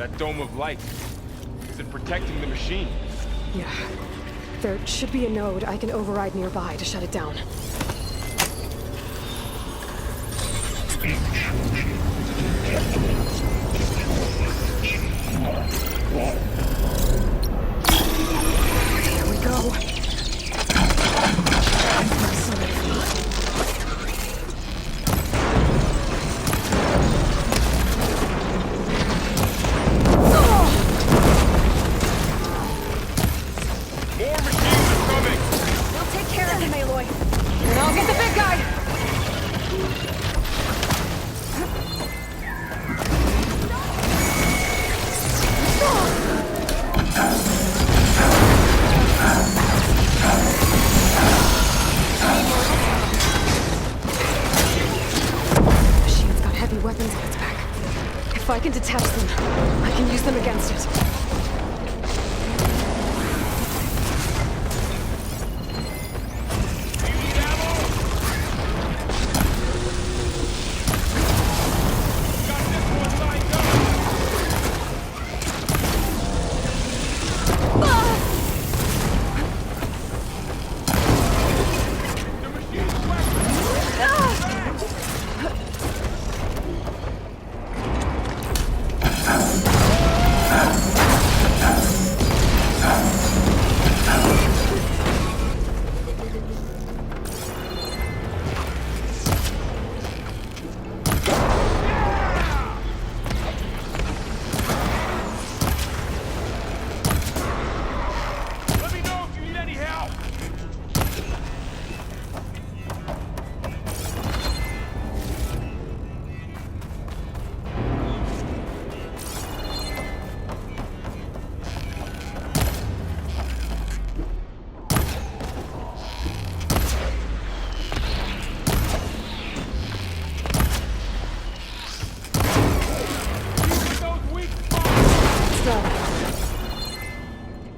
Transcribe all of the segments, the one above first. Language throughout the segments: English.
That dome of light. Is it protecting the machine? Yeah. There should be a node I can override nearby to shut it down. Here we go. More machines are coming! We'll take care of him, Aloy. And I'll get the big guy! Machine's got heavy weapons on its back. If I can detach them, I can use them against it.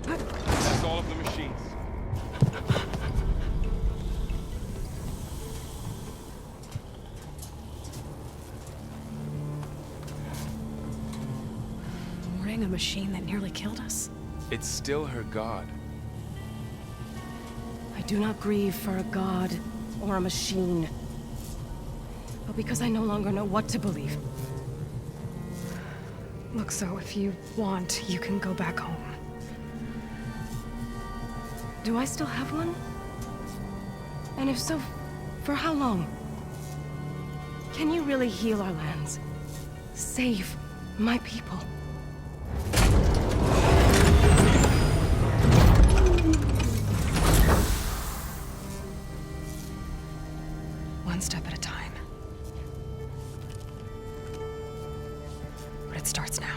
That's all of the machines. Mourning a machine that nearly killed us. It's still her god. I do not grieve for a god or a machine, but because I no longer know what to believe. Look, so if you want, you can go back home. Do I still have one? And if so, for how long? Can you really heal our lands? Save my people? One step at a time. But it starts now.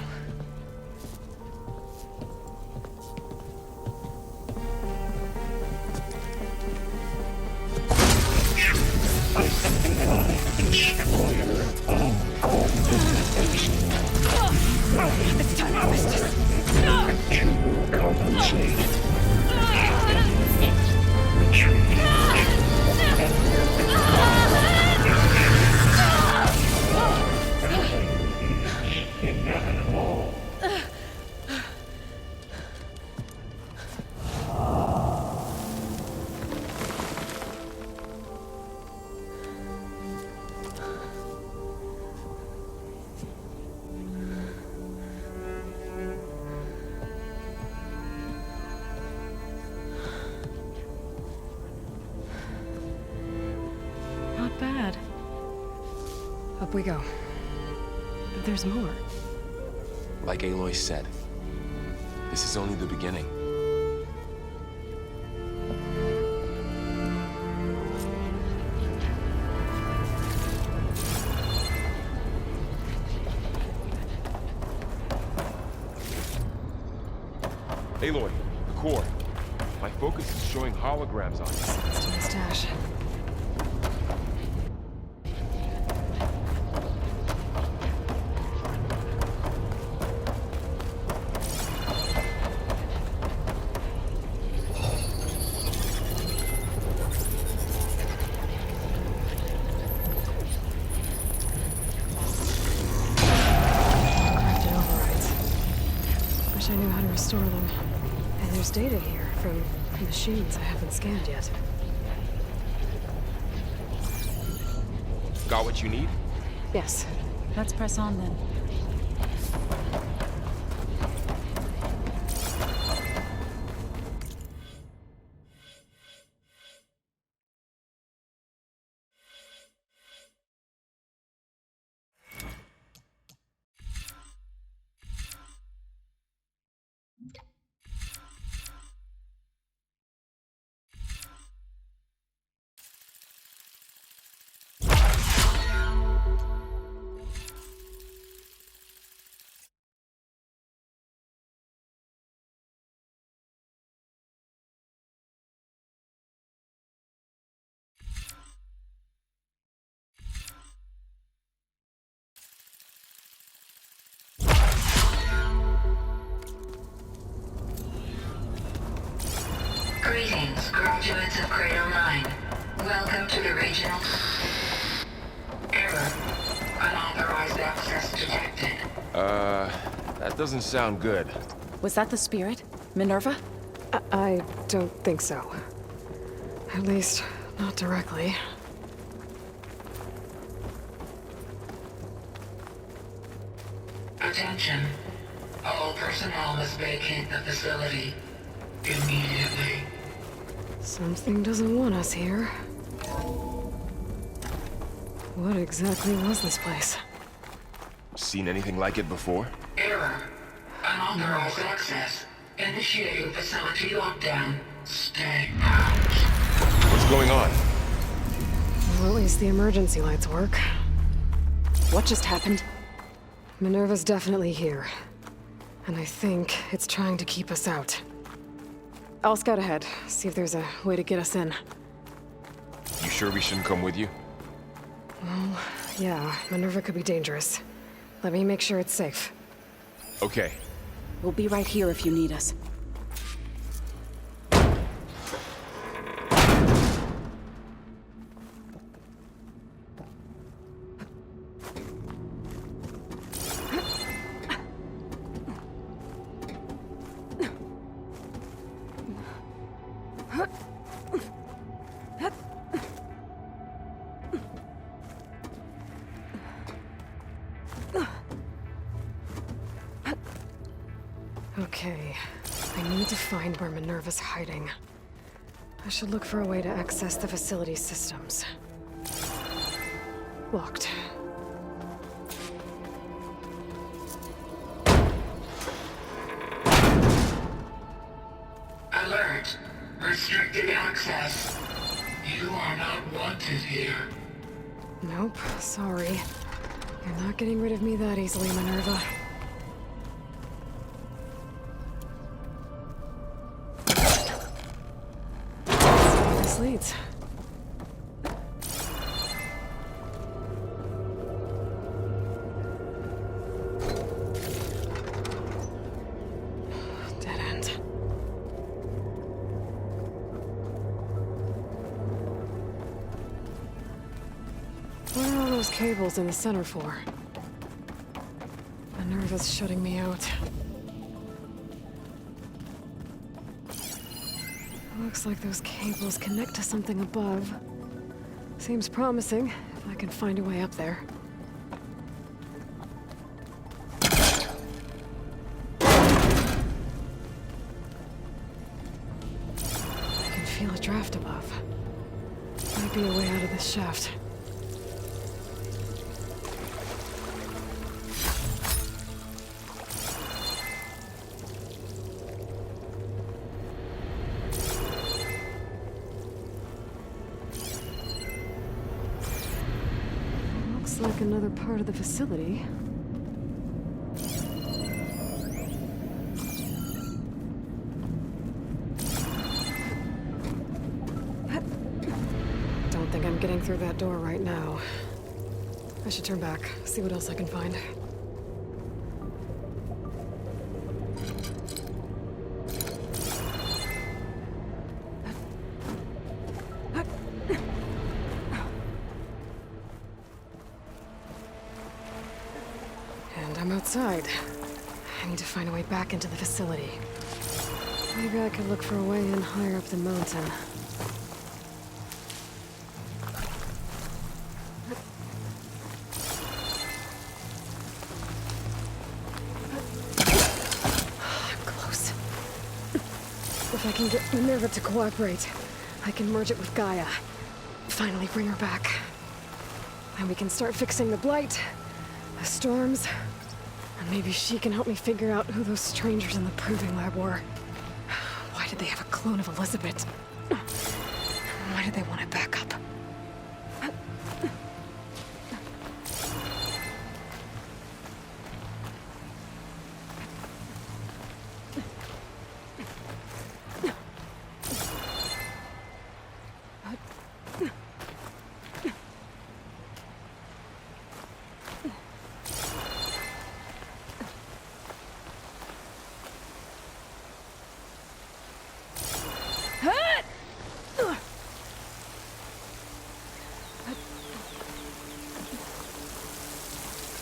It's time to business. To compensate. Inevitable. Not bad. Up we go. There's more. Like Aloy said, this is only the beginning. Aloy, the core. My focus is showing holograms on it. It's to my stash. Crafted overrides. store them. And there's data here from machines I haven't scanned yet. Got what you need? Yes. Let's press on then. Greetings, graduates of Cradle 9. Welcome to the regional... Error. Unauthorized access detected. That doesn't sound good. Was that the spirit? Minerva? I don't think so. At least, not directly. Attention. All personnel must vacate the facility immediately. Something doesn't want us here. What exactly was this place? Seen anything like it before? Error. Unauthorized access. Initiating facility lockdown. Stay out. What's going on? Well, at least the emergency lights work. What just happened? Minerva's definitely here. And I think it's trying to keep us out. I'll scout ahead, see if there's a way to get us in. You sure we shouldn't come with you? Well, yeah, Minerva could be dangerous. Let me make sure it's safe. Okay. We'll be right here if you need us. Okay, I need to find where Minerva's hiding. I should look for a way to access the facility systems. Locked. Alert. Restricted access. You are not wanted here. Nope, sorry. You're not getting rid of me that easily, Minerva. This leads. Dead end. What are all those cables in the center for? Minerva's shutting me out. Looks like those cables connect to something above. Seems promising, if I can find a way up there. I can feel a draft above. Might be a way out of this shaft. Looks like another part of the facility. Don't think I'm getting through that door right now. I should turn back, see what else I can find. And I'm outside. I need to find a way back into the facility. Maybe I could look for a way in higher up the mountain. Close. If I can get Minerva to cooperate, I can merge it with Gaia. Finally bring her back. And we can start fixing the blight, the storms, and maybe she can help me figure out who those strangers in the proving lab were. Why did they have a clone of Elizabeth? Why did they want it back up?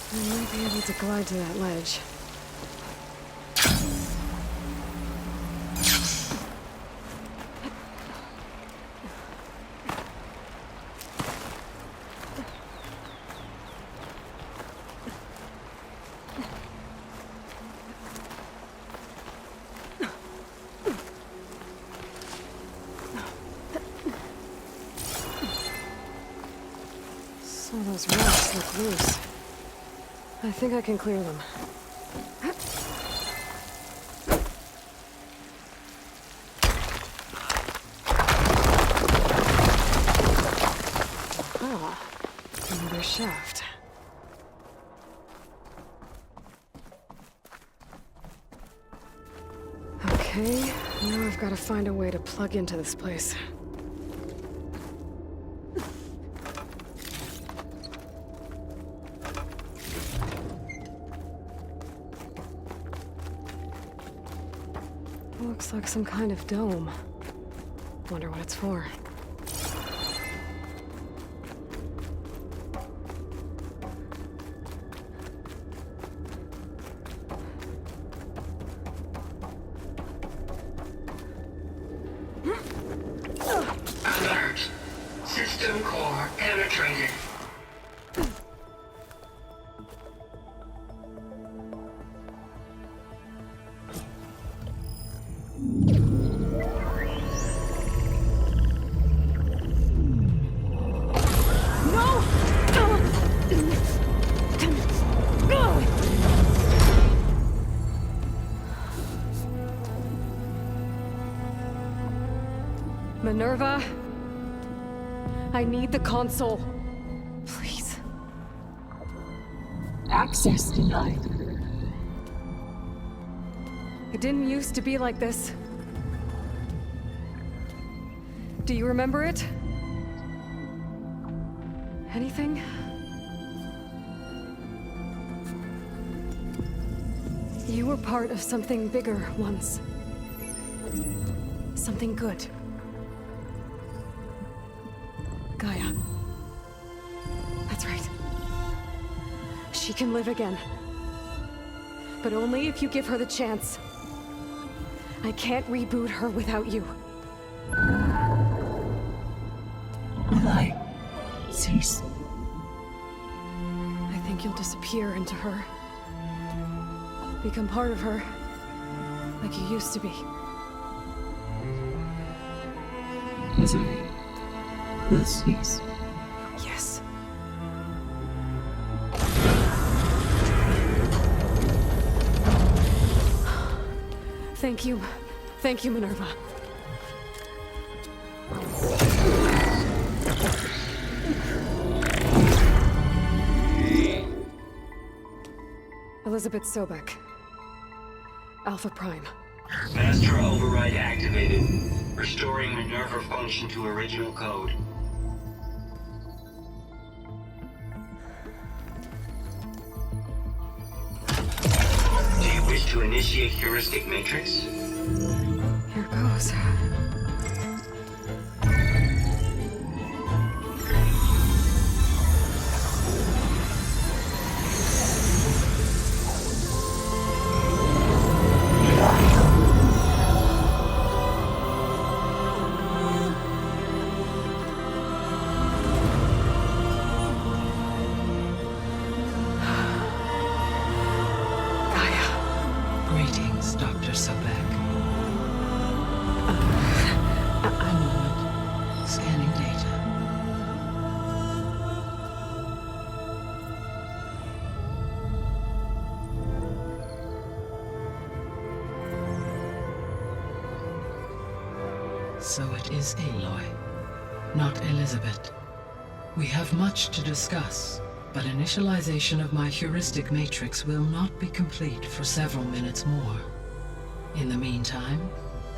I might be able to glide to that ledge. Some of those rocks look loose. I think I can clear them. Ah, another shaft. Okay, now I've got to find a way to plug into this place. Looks like some kind of dome. Wonder what it's for. Alert. System core penetrated. Minerva, I need the console. Please. Access denied. It didn't used to be like this. Do you remember it? Anything? You were part of something bigger once. Something good. Gaia. That's right. She can live again. But only if you give her the chance. I can't reboot her without you. Aloy, cease. I think you'll disappear into her. Become part of her. Like you used to be. Misery will cease. Yes. Thank you. Thank you, Minerva. Elizabeth Sobek. Alpha Prime. Master override activated. Restoring Minerva function to original code. Do you wish to initiate heuristic matrix? Here goes. A moment. Scanning data. So it is Aloy, not Elizabeth. We have much to discuss, but initialization of my heuristic matrix will not be complete for several minutes more. In the meantime,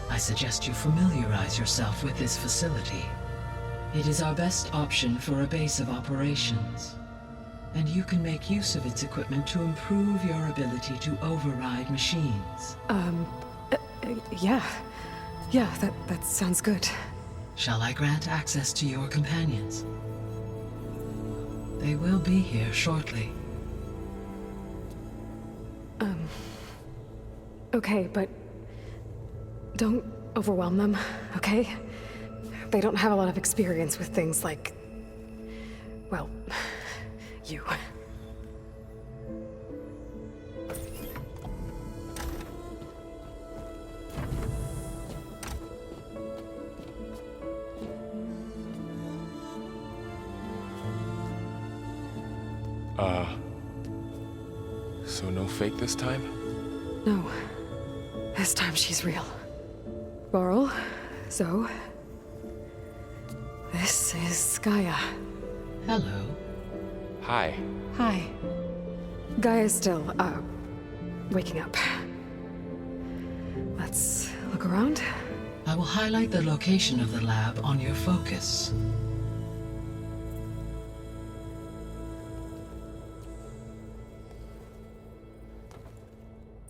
I suggest you familiarize yourself with this facility. It is our best option for a base of operations, and you can make use of its equipment to improve your ability to override machines. Yeah. Yeah, that sounds good. Shall I grant access to your companions? They will be here shortly. Okay, but don't overwhelm them, okay? They don't have a lot of experience with things like, well, you. So no fake this time? No. This time she's real. Laurel, Zoe. This is Gaia. Hello. Hi. Hi. Gaia's still, waking up. Let's look around. I will highlight the location of the lab on your focus.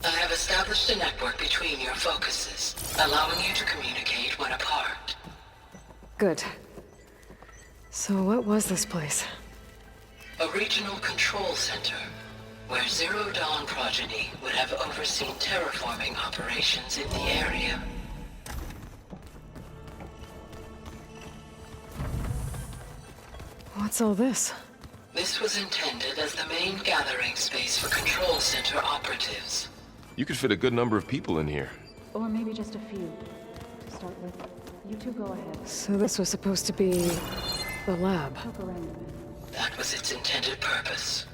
I have established a network between your focuses, allowing you to communicate when apart. Good. So what was this place? A regional control center, where Zero Dawn progeny would have overseen terraforming operations in the area. What's all this? This was intended as the main gathering space for control center operatives. You could fit a good number of people in here. Or maybe just a few. To start with, you two go ahead. So this was supposed to be the lab. Poke around a bit. That was its intended purpose.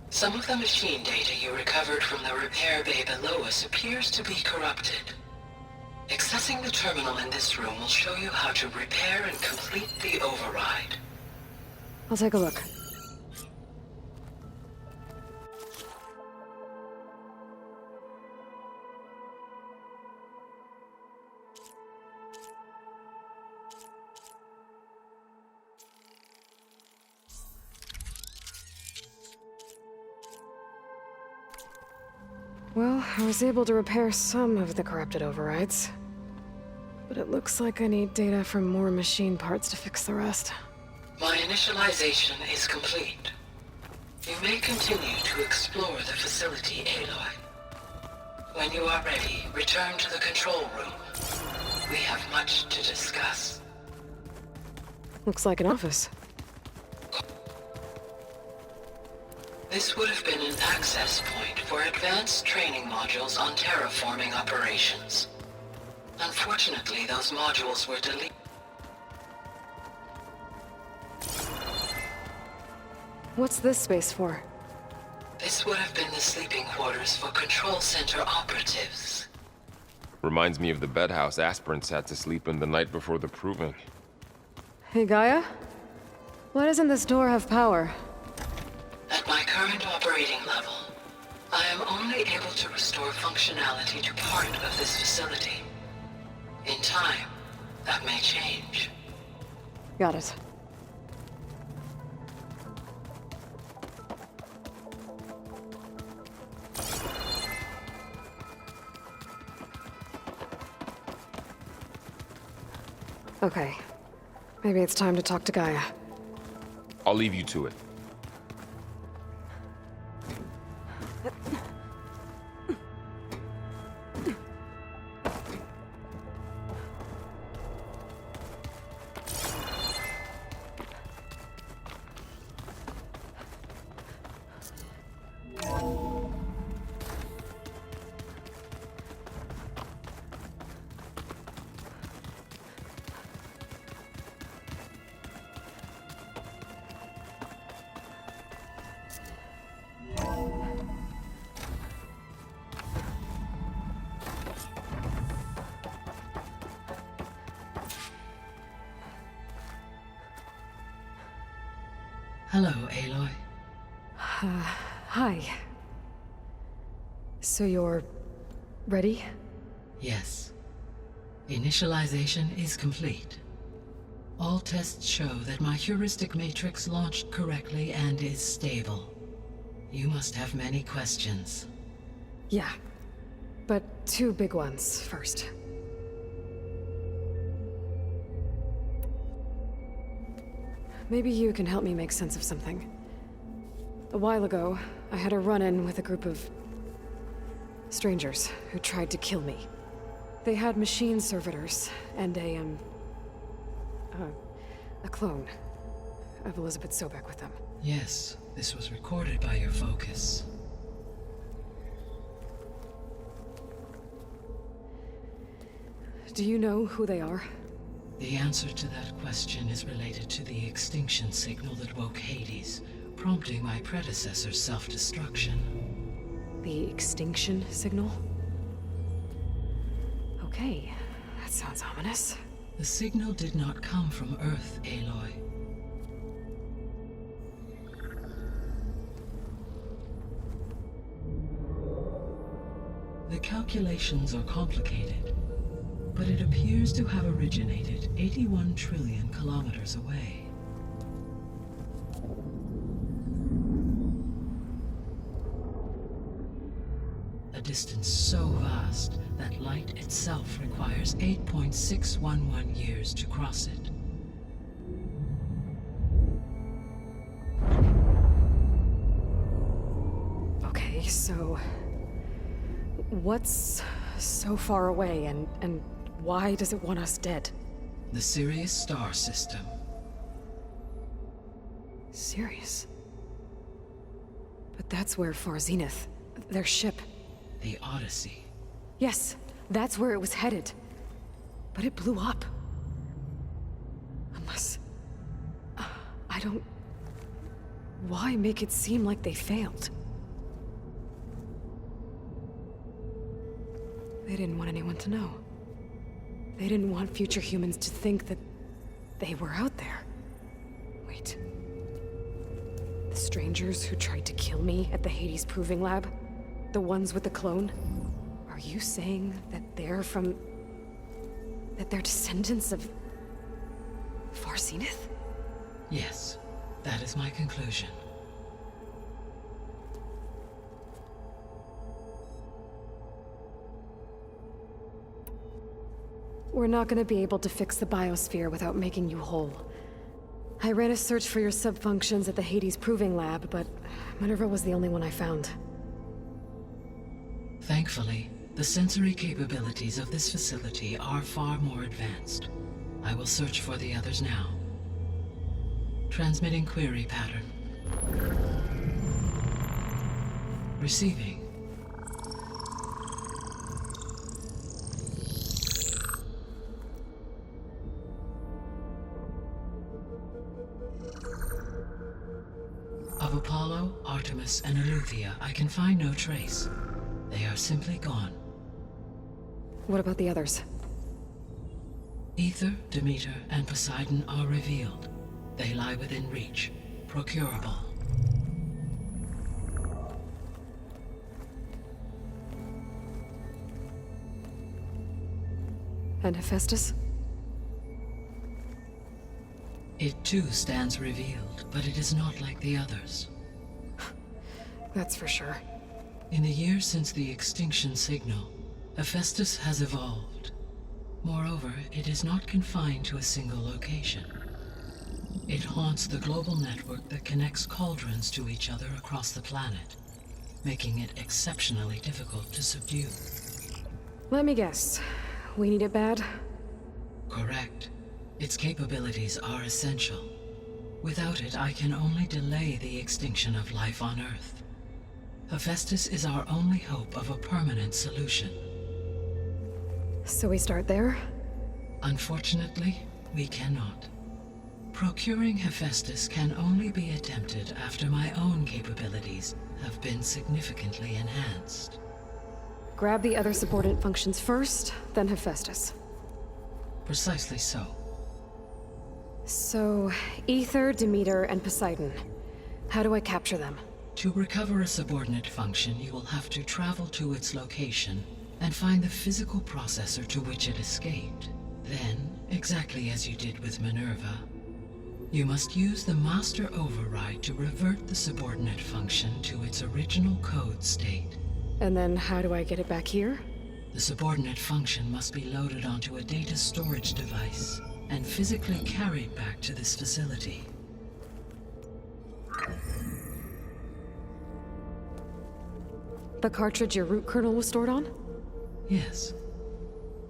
Some of the machine data you recovered from the repair bay below us appears to be corrupted. Accessing the terminal in this room will show you how to repair and complete the override. I'll take a look. Well, I was able to repair some of the corrupted overrides. But it looks like I need data from more machine parts to fix the rest. My initialization is complete. You may continue to explore the facility, Aloy. When you are ready, return to the control room. We have much to discuss. Looks like an office. This would have been an access point for advanced training modules on terraforming operations. Unfortunately, those modules were deleted. What's this space for? This would have been the sleeping quarters for control center operatives. Reminds me of the bedhouse aspirants had to sleep in the night before the proving. Hey, Gaia? Why doesn't this door have power? At my current operating level, I am only able to restore functionality to part of this facility. In time, that may change. Got it. Okay. Maybe it's time to talk to Gaia. I'll leave you to it. Hello, Aloy. Hi. So you're... ready? Yes. Initialization is complete. All tests show that my heuristic matrix launched correctly and is stable. You must have many questions. Yeah. But 2 big ones first. Maybe you can help me make sense of something. A while ago, I had a run-in with a group of... strangers who tried to kill me. They had machine servitors and a clone of Elizabeth Sobek with them. Yes, this was recorded by your focus. Do you know who they are? The answer to that question is related to the extinction signal that woke Hades, prompting my predecessor's self-destruction. The extinction signal? Okay, that sounds ominous. The signal did not come from Earth, Aloy. The calculations are complicated, but it appears to have originated 81 trillion kilometers away. A distance so vast that light itself requires 8.611 years to cross it. Okay, so... what's so far away, and why does it want us dead? The Sirius star system. Sirius? But that's where Far Zenith, their ship... The Odyssey. Yes, that's where it was headed. But it blew up. Unless... I don't... Why make it seem like they failed? They didn't want anyone to know. They didn't want future humans to think that they were out there. Wait. The strangers who tried to kill me at the Hades Proving Lab? The ones with the clone? Are you saying that they're from... that they're descendants of... Far Zenith? Yes, that is my conclusion. We're not gonna be able to fix the biosphere without making you whole. I ran a search for your subfunctions at the Hades Proving Lab, but Minerva was the only one I found. Thankfully, the sensory capabilities of this facility are far more advanced. I will search for the others now. Transmitting query pattern. Receiving. Of Apollo, Artemis, and Eleuthia, I can find no trace. They are simply gone. What about the others? Ether, Demeter, and Poseidon are revealed. They lie within reach, procurable. And Hephaestus? It too stands revealed, but it is not like the others. That's for sure. In the years since the extinction signal, Hephaestus has evolved. Moreover, it is not confined to a single location. It haunts the global network that connects cauldrons to each other across the planet, making it exceptionally difficult to subdue. Let me guess. We need it bad? Correct. Its capabilities are essential. Without it, I can only delay the extinction of life on Earth. Hephaestus is our only hope of a permanent solution. So we start there? Unfortunately, we cannot. Procuring Hephaestus can only be attempted after my own capabilities have been significantly enhanced. Grab the other subordinate functions first, then Hephaestus. Precisely so. So, Ether, Demeter, and Poseidon. How do I capture them? To recover a subordinate function, you will have to travel to its location and find the physical processor to which it escaped. Then, exactly as you did with Minerva, you must use the master override to revert the subordinate function to its original code state. And then how do I get it back here? The subordinate function must be loaded onto a data storage device and physically carried back to this facility. The cartridge your root kernel was stored on? Yes.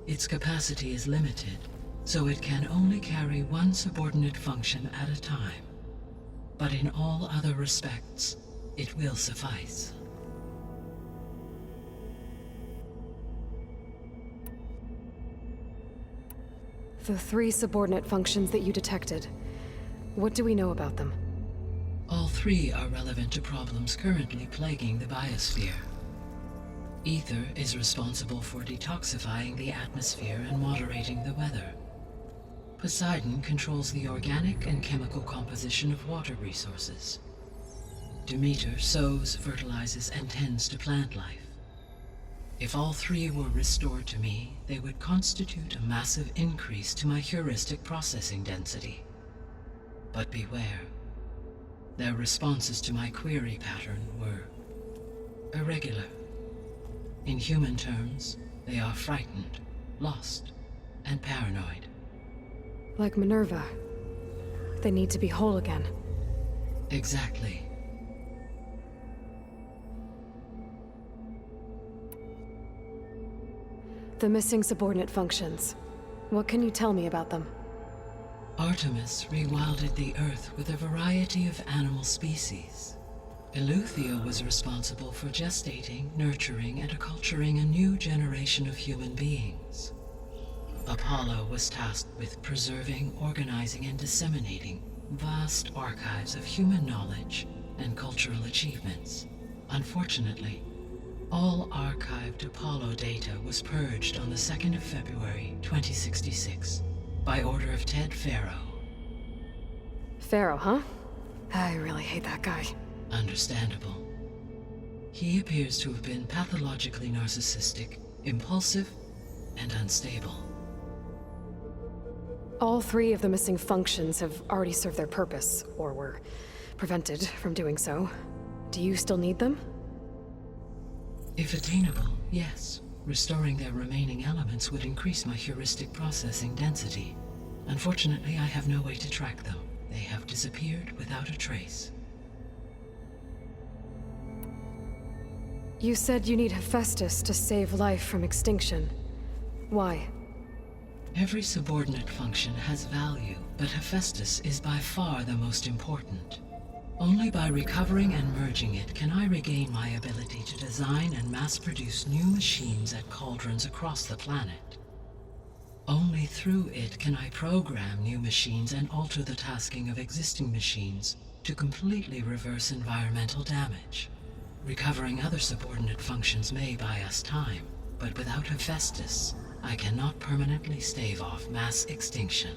Its capacity is limited, so it can only carry one subordinate function at a time. But in all other respects, it will suffice. The 3 subordinate functions that you detected. What do we know about them? All 3 are relevant to problems currently plaguing the biosphere. Ether is responsible for detoxifying the atmosphere and moderating the weather. Poseidon controls the organic and chemical composition of water resources. Demeter sows, fertilizes, and tends to plant life. If all 3 were restored to me, they would constitute a massive increase to my heuristic processing density. But beware. Their responses to my query pattern were irregular. In human terms, they are frightened, lost, and paranoid. Like Minerva. They need to be whole again. Exactly. The missing subordinate functions. What can you tell me about them? Artemis rewilded the Earth with a variety of animal species. Eleuthia was responsible for gestating, nurturing, and acculturating a new generation of human beings. Apollo was tasked with preserving, organizing, and disseminating vast archives of human knowledge and cultural achievements. Unfortunately, all archived Apollo data was purged on the 2nd of February, 2066, by order of Ted Faro. Pharaoh, huh? I really hate that guy. Understandable. He appears to have been pathologically narcissistic, impulsive, and unstable. All 3 of the missing functions have already served their purpose, or were prevented from doing so. Do you still need them? If attainable, yes. Restoring their remaining elements would increase my heuristic processing density. Unfortunately, I have no way to track them. They have disappeared without a trace. You said you need Hephaestus to save life from extinction. Why? Every subordinate function has value, but Hephaestus is by far the most important. Only by recovering and merging it can I regain my ability to design and mass-produce new machines at cauldrons across the planet. Only through it can I program new machines and alter the tasking of existing machines to completely reverse environmental damage. Recovering other subordinate functions may buy us time, but without Hephaestus, I cannot permanently stave off mass extinction.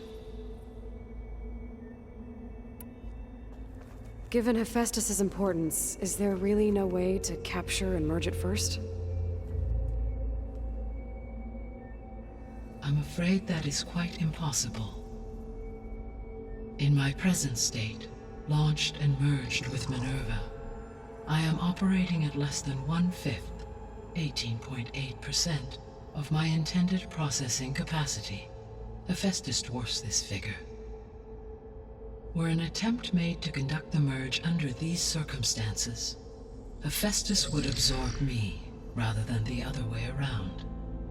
Given Hephaestus's importance, is there really no way to capture and merge it first? I'm afraid that is quite impossible. In my present state, launched and merged with Minerva, I am operating at less than 1/5, 18.8%, of my intended processing capacity. Hephaestus dwarfs this figure. Were an attempt made to conduct the merge under these circumstances, Hephaestus would absorb me, rather than the other way around.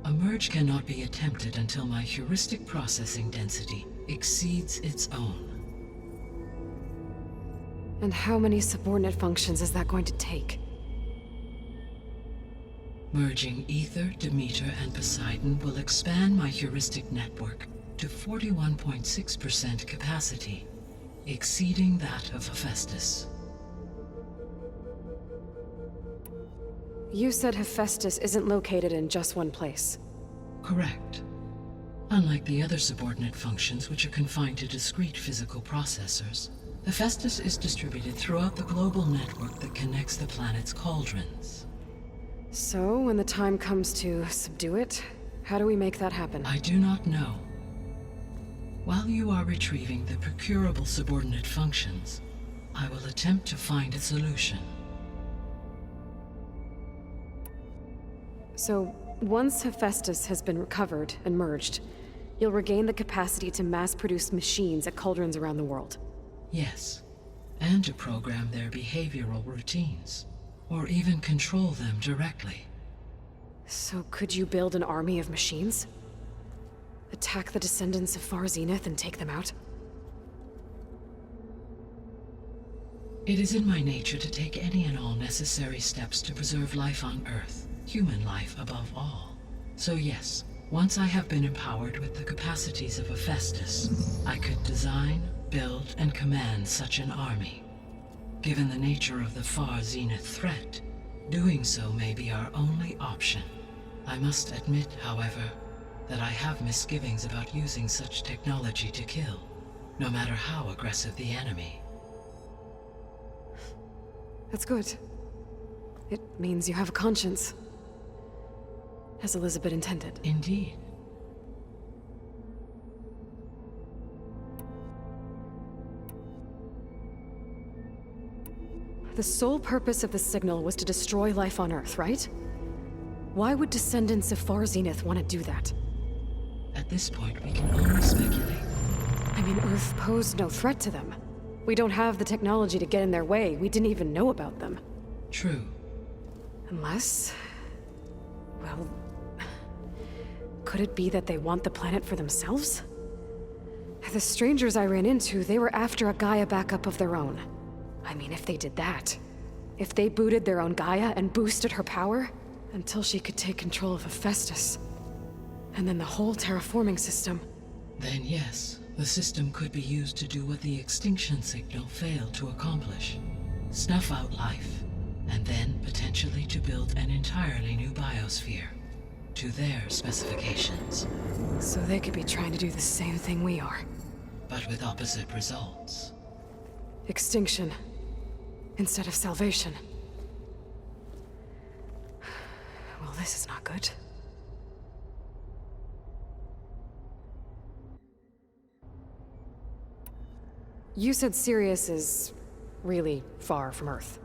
A merge cannot be attempted until my heuristic processing density exceeds its own. And how many subordinate functions is that going to take? Merging Ether, Demeter, and Poseidon will expand my heuristic network to 41.6% capacity, exceeding that of Hephaestus. You said Hephaestus isn't located in just one place. Correct. Unlike the other subordinate functions, which are confined to discrete physical processors, Hephaestus is distributed throughout the global network that connects the planet's cauldrons. So, when the time comes to subdue it, how do we make that happen? I do not know. While you are retrieving the procurable subordinate functions, I will attempt to find a solution. So, once Hephaestus has been recovered and merged, you'll regain the capacity to mass-produce machines at cauldrons around the world. Yes, and to program their behavioral routines, or even control them directly. So could you build an army of machines? Attack the descendants of Far Zenith and take them out? It is in my nature to take any and all necessary steps to preserve life on Earth, human life above all. So yes, once I have been empowered with the capacities of Hephaestus, I could design, build, and command such an army. Given the nature of the Far Zenith threat, doing so may be our only option. I must admit, however, that I have misgivings about using such technology to kill, no matter how aggressive the enemy. That's good. It means you have a conscience. As Elizabeth intended. Indeed. The sole purpose of the signal was to destroy life on Earth, right? Why would descendants of Far Zenith want to do that? At this point, we can only speculate. I mean, Earth posed no threat to them. We don't have the technology to get in their way. We didn't even know about them. True. Unless... well... could it be that they want the planet for themselves? The strangers I ran into, they were after a Gaia backup of their own. I mean, if they did that, if they booted their own Gaia and boosted her power, until she could take control of Hephaestus, and then the whole terraforming system. Then yes, the system could be used to do what the extinction signal failed to accomplish. Snuff out life, and then potentially to build an entirely new biosphere, to their specifications. So they could be trying to do the same thing we are. But with opposite results. Extinction, instead of salvation. Well, this is not good. You said Sirius is really far from Earth.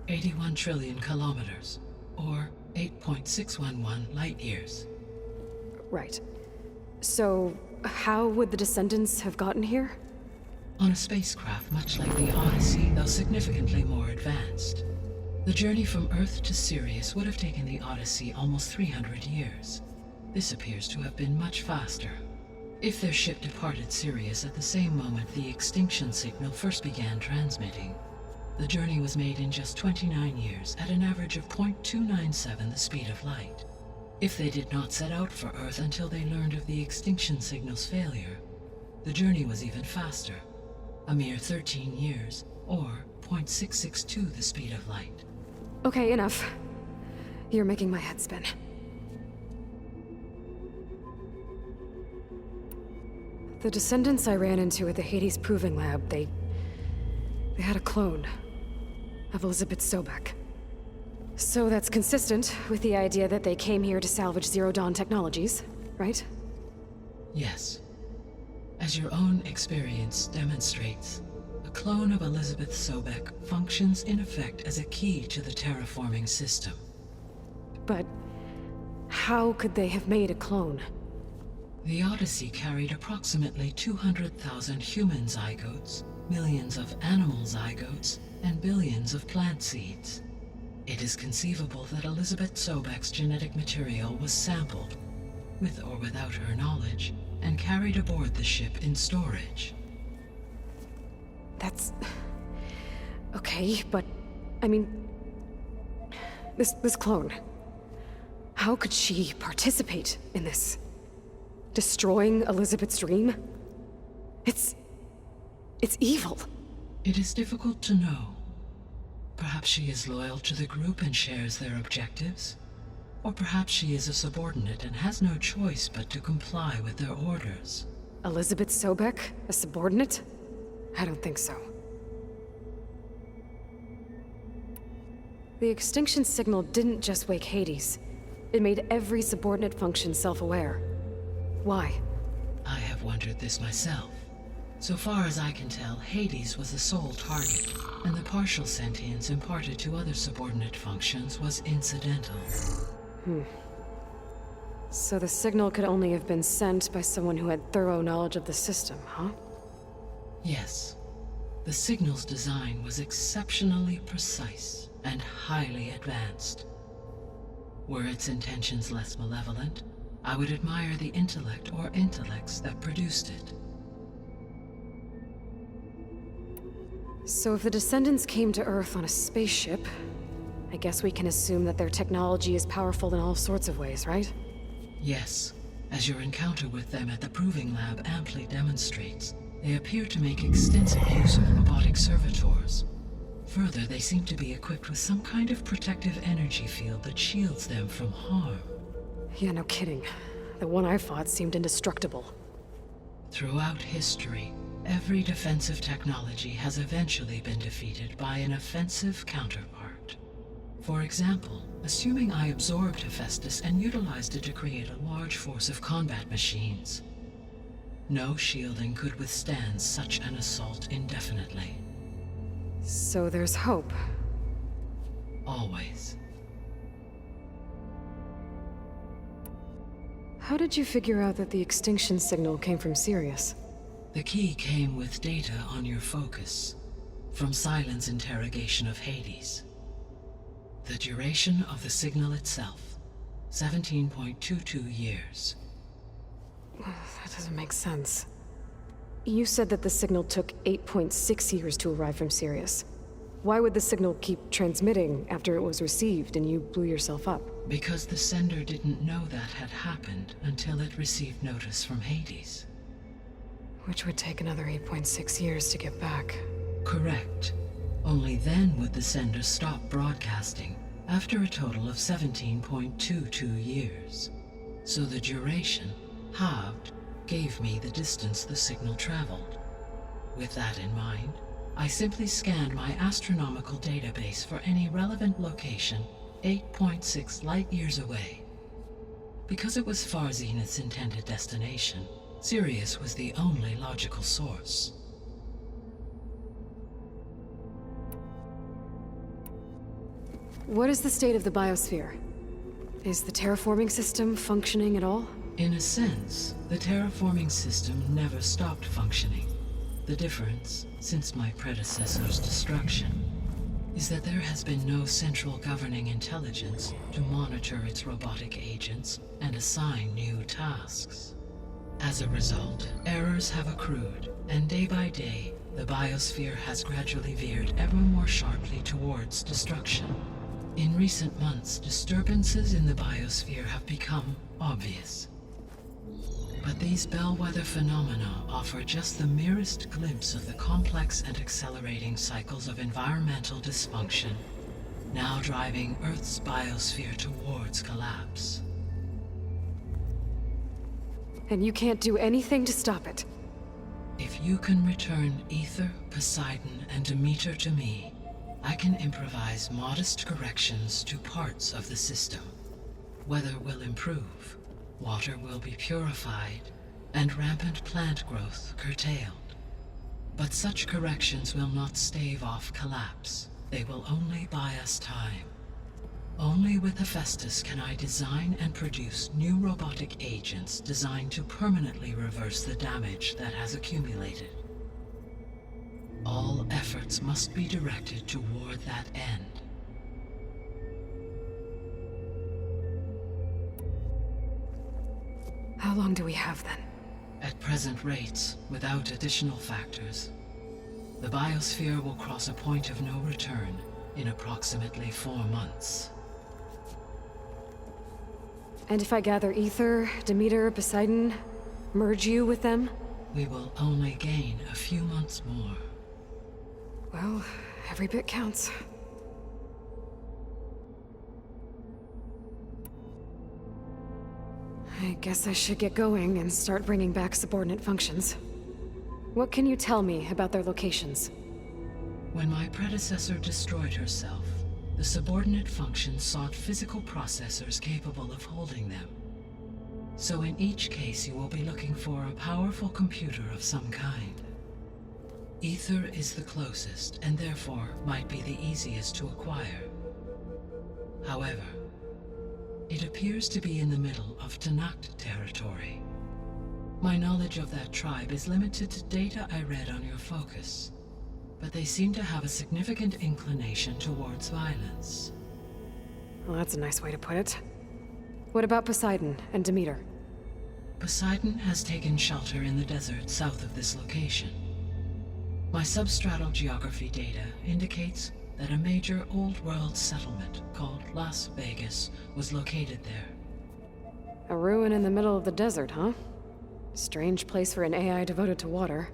81 trillion kilometers, or 8.611 light years. Right. So, how would the descendants have gotten here? On a spacecraft much like the Odyssey, though significantly more advanced. The journey from Earth to Sirius would have taken the Odyssey almost 300 years. This appears to have been much faster. If their ship departed Sirius at the same moment the extinction signal first began transmitting, the journey was made in just 29 years at an average of 0.297 the speed of light. If they did not set out for Earth until they learned of the extinction signal's failure, the journey was even faster, a mere 13 years, or 0.662 the speed of light. Okay, enough. You're making my head spin. The descendants I ran into at the Hades Proving Lab, they had a clone of Elizabeth Sobek. So that's consistent with the idea that they came here to salvage Zero Dawn technologies, right? Yes. As your own experience demonstrates, a clone of Elizabeth Sobek functions in effect as a key to the terraforming system. But how could they have made a clone? The Odyssey carried approximately 200,000 human zygotes, millions of animal zygotes, and billions of plant seeds. It is conceivable that Elizabeth Sobek's genetic material was sampled, with or without her knowledge, and carried aboard the ship in storage. That's... okay, but... I mean... This clone... how could she participate in this? Destroying Elizabeth's dream? It's evil. It is difficult to know. Perhaps she is loyal to the group and shares their objectives. Or perhaps she is a subordinate and has no choice but to comply with their orders. Elizabeth Sobek? A subordinate? I don't think so. The extinction signal didn't just wake Hades. It made every subordinate function self-aware. Why? I have wondered this myself. So far as I can tell, Hades was the sole target, and the partial sentience imparted to other subordinate functions was incidental. So the signal could only have been sent by someone who had thorough knowledge of the system, huh? Yes. The signal's design was exceptionally precise and highly advanced. Were its intentions less malevolent, I would admire the intellect or intellects that produced it. So if the descendants came to Earth on a spaceship, I guess we can assume that their technology is powerful in all sorts of ways, right? Yes, as your encounter with them at the Proving Lab amply demonstrates, they appear to make extensive use of robotic servitors. Further, they seem to be equipped with some kind of protective energy field that shields them from harm. Yeah, no kidding. The one I fought seemed indestructible. Throughout history, every defensive technology has eventually been defeated by an offensive counterpart. For example, assuming I absorbed Hephaestus and utilized it to create a large force of combat machines. No shielding could withstand such an assault indefinitely. So there's hope. Always. How did you figure out that the extinction signal came from Sirius? The key came with data on your focus, from Silent's interrogation of Hades. The duration of the signal itself, 17.22 years. That doesn't make sense. You said that the signal took 8.6 years to arrive from Sirius. Why would the signal keep transmitting after it was received and you blew yourself up? Because the sender didn't know that had happened until it received notice from Hades. Which would take another 8.6 years to get back. Correct. Only then would the sender stop broadcasting, after a total of 17.22 years. So the duration, halved, gave me the distance the signal traveled. With that in mind, I simply scanned my astronomical database for any relevant location 8.6 light-years away. Because it was far Zenith's intended destination, Sirius was the only logical source. What is the state of the biosphere? Is the terraforming system functioning at all? In a sense, the terraforming system never stopped functioning. The difference, since my predecessor's destruction, is that there has been no central governing intelligence to monitor its robotic agents and assign new tasks. As a result, errors have accrued, and day by day, the biosphere has gradually veered ever more sharply towards destruction. In recent months, disturbances in the biosphere have become obvious. But these bellwether phenomena offer just the merest glimpse of the complex and accelerating cycles of environmental dysfunction, now driving Earth's biosphere towards collapse. And you can't do anything to stop it? If you can return Ether, Poseidon, and Demeter to me, I can improvise modest corrections to parts of the system. Weather will improve, water will be purified, and rampant plant growth curtailed. But such corrections will not stave off collapse. They will only buy us time. Only with Hephaestus can I design and produce new robotic agents designed to permanently reverse the damage that has accumulated. All efforts must be directed toward that end. How long do we have then? At present rates, without additional factors, the biosphere will cross a point of no return in approximately 4 months. And if I gather Ether, Demeter, Poseidon, merge you with them? We will only gain a few months more. Well, every bit counts. I guess I should get going and start bringing back subordinate functions. What can you tell me about their locations? When my predecessor destroyed herself, The subordinate functions sought physical processors capable of holding them. So in each case you will be looking for a powerful computer of some kind. Ether is the closest, and therefore might be the easiest to acquire. However, it appears to be in the middle of Tanakh territory. My knowledge of that tribe is limited to data I read on your focus, but they seem to have a significant inclination towards violence. Well, that's a nice way to put it. What about Poseidon and Demeter? Poseidon has taken shelter in the desert south of this location. My substratal geography data indicates that a major old-world settlement called Las Vegas was located there. A ruin in the middle of the desert, huh? Strange place for an AI devoted to water.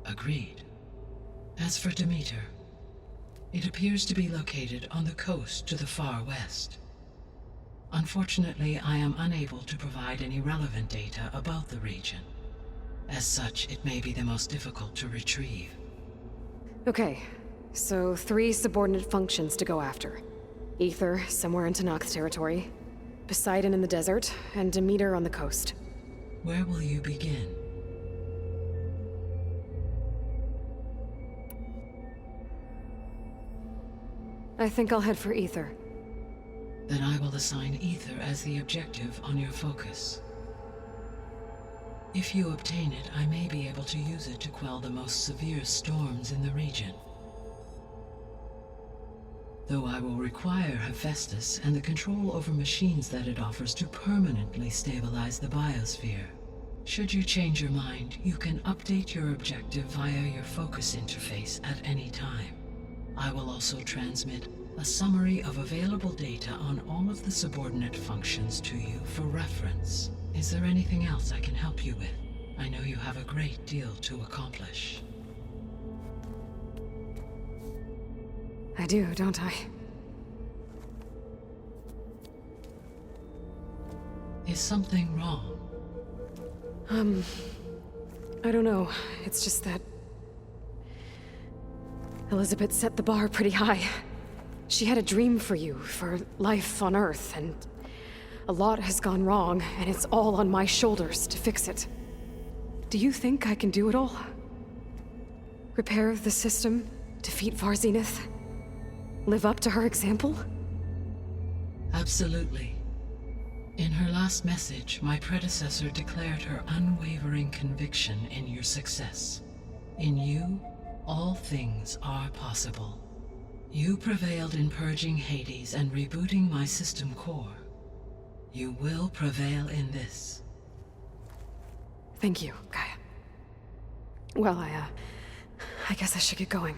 Agreed. As for Demeter, it appears to be located on the coast to the far west. Unfortunately, I am unable to provide any relevant data about the region. As such, it may be the most difficult to retrieve. Okay, so 3 subordinate functions to go after. Ether, somewhere in Tanakh territory, Poseidon in the desert, and Demeter on the coast. Where will you begin? I think I'll head for Ether. Then I will assign Ether as the objective on your focus. If you obtain it, I may be able to use it to quell the most severe storms in the region. Though I will require Hephaestus and the control over machines that it offers to permanently stabilize the biosphere. Should you change your mind, you can update your objective via your focus interface at any time. I will also transmit a summary of available data on all of the subordinate functions to you for reference. Is there anything else I can help you with? I know you have a great deal to accomplish. I do, don't I? Is something wrong? I don't know. It's just that Elizabeth set the bar pretty high. She had a dream for you, for life on Earth, and a lot has gone wrong, and it's all on my shoulders to fix it. Do you think I can do it all? Repair the system, defeat Varzenith, live up to her example? Absolutely. In her last message, my predecessor declared her unwavering conviction in your success. In you, all things are possible. You prevailed in purging Hades and rebooting my system core. You will prevail in this. Thank you, Gaia. Well, I guess I should get going.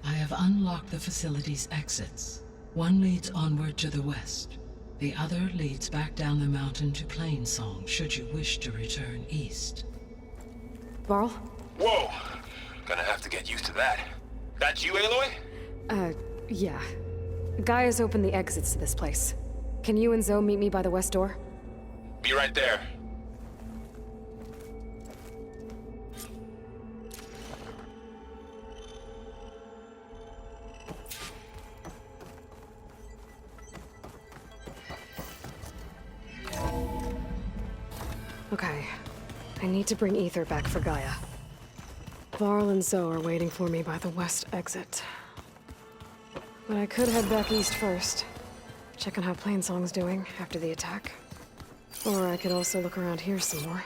I have unlocked the facility's exits. One leads onward to the west. The other leads back down the mountain to Plainsong, should you wish to return east. Varl? Whoa! Gonna have to get used to that. That's you, Aloy? Yeah. Gaia's opened the exits to this place. Can you and Zoe meet me by the west door? Be right there. Okay. I need to bring Ether back for Gaia. Varl and Zoe are waiting for me by the west exit. But I could head back east first. Check on how Plainsong's doing after the attack. Or I could also look around here some more.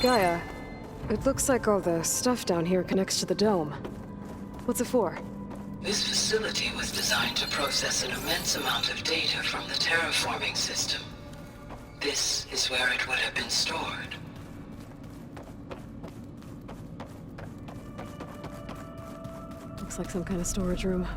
Gaia, it looks like all the stuff down here connects to the dome. What's it for? This facility was designed to process an immense amount of data from the terraforming system. This is where it would have been stored. Looks like some kind of storage room.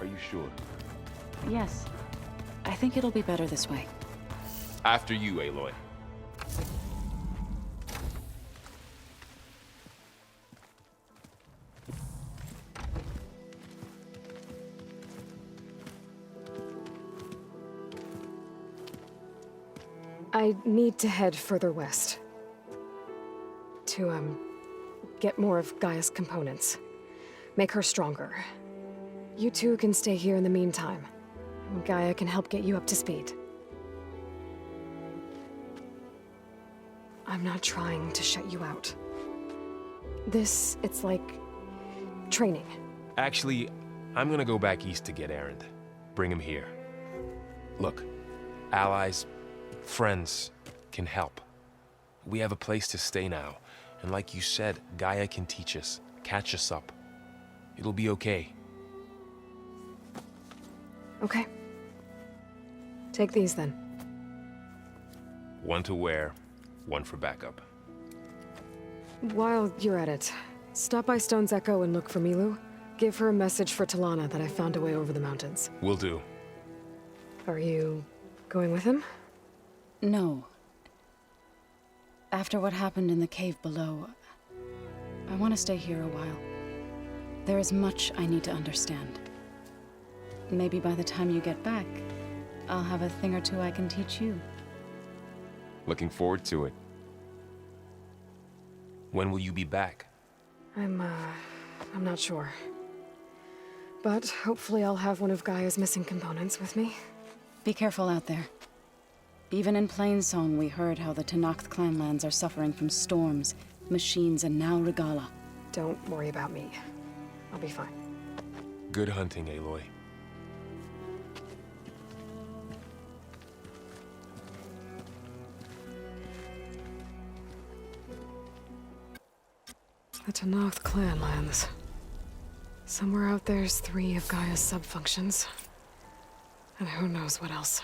Are you sure? Yes. I think it'll be better this way. After you, Aloy. I need to head further west. To, get more of Gaia's components. Make her stronger. You two can stay here in the meantime. And Gaia can help get you up to speed. I'm not trying to shut you out. It's like training. Actually, I'm gonna go back east to get Erend. Bring him here. Look, allies, friends can help. We have a place to stay now, and like you said, Gaia can teach us, catch us up. It'll be okay. Okay. Take these then. One to wear, one for backup. While you're at it, stop by Stone's Echo and look for Milu. Give her a message for Talana that I found a way over the mountains. Will do. Are you going with him? No. After what happened in the cave below, I want to stay here a while. There is much I need to understand. Maybe by the time you get back, I'll have a thing or two I can teach you. Looking forward to it. When will you be back? I'm not sure. But hopefully I'll have one of Gaia's missing components with me. Be careful out there. Even in Plainsong, we heard how the Tenakth clanlands are suffering from storms, machines, and now Regala. Don't worry about me. I'll be fine. Good hunting, Aloy. The Tenakth clanlands. Somewhere out there's 3 of Gaia's subfunctions. And who knows what else.